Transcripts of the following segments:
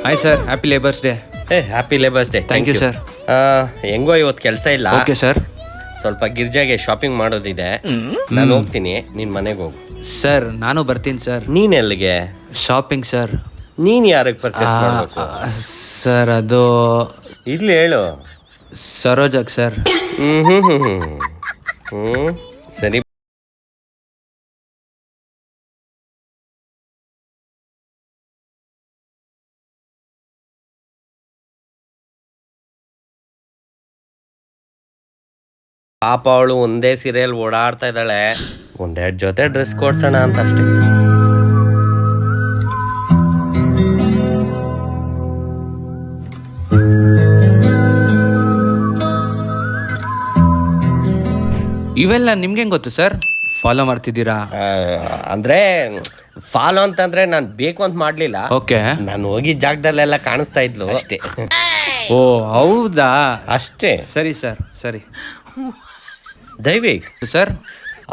Hi sir, happy labours day. Happy labours day. Thank you sir. ಹೆಂಗೋ ಇವತ್ತು ಕೆಲಸ ಇಲ್ಲ. Okay sir. ಸ್ವಲ್ಪ ಗಿರ್ಜಾಗೆ ಶಾಪಿಂಗ್ ಮಾಡೋದಿದೆ, ನಾನು ಹೋಗ್ತೀನಿ, ನೀನ್ ಮನೆಗೆ ಹೋಗು. ಸರ್ ನಾನು ಬರ್ತೀನಿ ಸರ್. ನೀನ್ ಎಲ್ಲಿಗೆ? Shopping sir. ನೀನ್ ಯಾರಿಗೆ ಪರ್ಚೇಸ್ ಮಾಡ್ಬೇಕು? ಸರ್ ಅದು ಇಲ್ಲಿ ಹೇಳು. ಸರೋಜಾಗ್ ಸರ್. ಸರಿ. ಪಾಪ ಅವಳು ಒಂದೇ ಸೀರೆಯಲ್ಲಿ ಓಡಾಡ್ತಾ ಇದ್ದಾಳೆ. ಒಂದೆರಡು ಜೊತೆ ಡ್ರೆಸ್ ಕೊಡ್ಸೋಣ ಅಂತ ಅಷ್ಟೇ. ಇವೆಲ್ಲ ನಿಮ್ಗೆ ಹೆಂಗ್ ಗೊತ್ತು ಸರ್? ಫಾಲೋ ಮಾಡ್ತಿದ್ದೀರಾ? ಅಂದ್ರೆ ಫಾಲೋ ಅಂತಂದ್ರೆ ನಾನು ಬೇಕು ಅಂತ ಮಾಡ್ಲಿಲ್ಲ. ಓಕೆ. ನಾನು ಹೋಗಿ ಜಾಗದಲ್ಲೆಲ್ಲ ಕಾಣಿಸ್ತಾ ಇದ್ಲು ಅಷ್ಟೇ. ಓ ಹೌದಾ? ಅಷ್ಟೇ. ಸರಿ ಸರ್, ಸರಿ. ದಯವಿಟ್ಟು ಸರ್.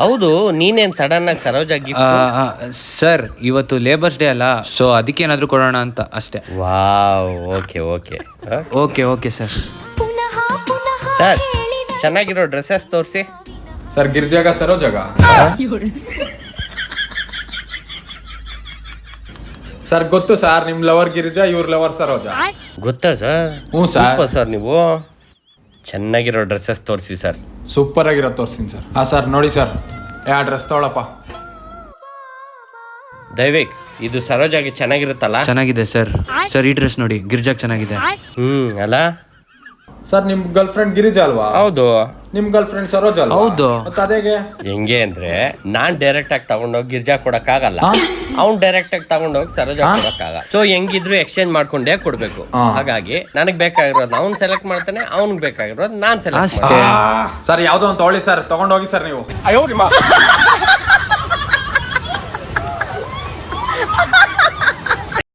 ಹೌದು, ನೀನೇನ್ ಸಡನ್ ಆಗಿ ಸರೋಜ ಗಿಫ್ಟ್? ಸರ್ ಇವತ್ತು ಲೇಬರ್ಸ್ ಡೇ ಅಲ್ಲ, ಸೊ ಅದಕ್ಕೇನಾದ್ರೂ ಕೊಡೋಣ ಅಂತ ಅಷ್ಟೇ. Wow, okay okay okay okay sir. Sir, ಚೆನ್ನಾಗಿರೋ ಡ್ರೆಸ್ಸಸ್ ತೋರಿಸಿ. ಸರ್ ಗಿರ್ಜಾಗ ಸರೋಜಾಗ? ಸರ್ ಗೊತ್ತು ಸರ್, ನಿಮ್ ಲವರ್ ಗಿರ್ಜಾ, ಇವ್ರ ಲವರ್ ಸರೋಜಾ. ಗೊತ್ತಾ ಸರ್? ಹ್ಞೂ ಸರ್. ಸರ್ ನೀವು ಚೆನ್ನಾಗಿರೋ ಡ್ರೆಸ್ಸಸ್ ತೋರಿಸಿ ಸರ್. ಸೂಪರ್ ಆಗಿರೋ ತೋರಿಸ್ತೀನಿ ಸರ್. ಸರ್ ನೋಡಿ ಸರ್, ಯಾವ ಡ್ರೆಸ್ ತೊಗೊಳಪ್ಪ. ದಯವಿಟ್ಟು ಇದು ಸರೋಜಾಗಿ ಚೆನ್ನಾಗಿರುತ್ತಲ್ಲ? ಚೆನ್ನಾಗಿದೆ ಸರ್. ಸರ್ ಈ ಡ್ರೆಸ್ ನೋಡಿ, ಗಿರ್ಜಾಗ್ ಚೆನ್ನಾಗಿದೆ. ಅಲ್ಲ ಸರ್ ನಿಮ್ ಗರ್ಲ್ ಫ್ರೆಂಡ್ ಗಿರಿಜಾ ಅಲ್ವಾ? ಹೌದು. ನಿಮ್ ಗರ್ಲ್ ಫ್ರೆಂಡ್ ಸರೋಜಾ ಅಲ್ವಾ? ಹೌದು. ಮತ್ತೆ ಅದೇಗೆ? ಹೆಂಗೆ ಅಂದ್ರೆ ನಾನ್ ಡೈರೆಕ್ಟ್ ಆಗಿ ತಗೊಂಡೋಗಿ ಗಿರ್ಜಾ ಕೊಡಕ್ಕಾಗಲ್ಲ, ಅವ್ನ್ ಡೈರೆಕ್ಟ್ ಆಗಿ ತಗೊಂಡೋಗಿ ಸರೋಜಾ ಕೊಡಕ್ಕಾಗಲ್ಲ. ಸೊ ಹೆಂಗಿದ್ರು ಎಕ್ಸ್ಚೇಂಜ್ ಮಾಡ್ಕೊಂಡೇ ಕೊಡ್ಬೇಕು. ಹಾಗಾಗಿ ನನಗ್ ಬೇಕಾಗಿರೋದು ಅವ್ನ್ ಸೆಲೆಕ್ಟ್ ಮಾಡ್ತಾನೆ, ಅವ್ನಿಗೆ ಬೇಕಾಗಿರೋದು ನಾನ್ ಸೆಲೆಕ್ಟ್ ಮಾಡ್ತೇನೆ. ಸರ್ ಯಾವ್ದೋ ಒಂದು ತೊಗೊಳ್ಳಿ ಸರ್, ತಗೊಂಡೋಗಿ ಸರ್ ನೀವು.